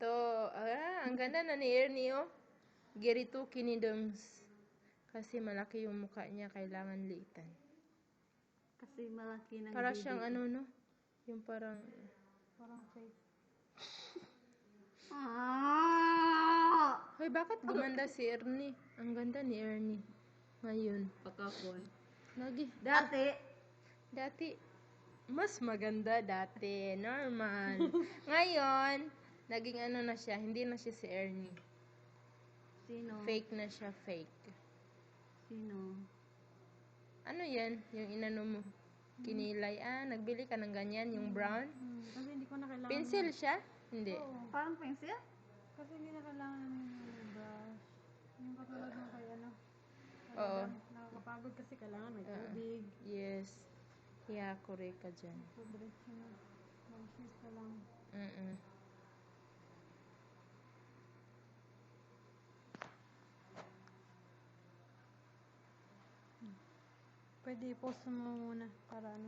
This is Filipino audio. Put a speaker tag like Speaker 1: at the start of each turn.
Speaker 1: Ito, ang ganda na ni Ernie, oh. Girito kinidungs. Kasi malaki yung mukha niya, kailangan liitan.
Speaker 2: Kasi malaki ng
Speaker 1: Para
Speaker 2: baby.
Speaker 1: siyang ano, no? Yung parang...
Speaker 2: fake. Ah!
Speaker 1: Hoy, bakit gumanda si Ernie? Ang ganda ni Ernie. Ngayon.
Speaker 2: Pakakon.
Speaker 1: Lagi.
Speaker 2: Dati,
Speaker 1: Mas maganda dati. Normal. Ngayon, naging ano na siya. Hindi na siya si Ernie.
Speaker 2: sino?
Speaker 1: Fake na siya, fake.
Speaker 2: Sino?
Speaker 1: Ano yan? Yung inano mo? Kinilay. Nagbili ka ng ganyan, yung brown.
Speaker 3: Kasi hindi ko na kailangan.
Speaker 1: Pencil siya? Hindi.
Speaker 3: Oo.
Speaker 2: Parang pencil?
Speaker 3: Kasi hindi na kailangan ng brush. Yung katulad ng kay ano.
Speaker 1: Oo.
Speaker 3: Nakakapagod kasi kailangan may tubig.
Speaker 1: Yes. Yeah, correct ka dyan.
Speaker 3: So, diretso na. Mag-shift ka lang. Pwede i-pause mo muna para ano.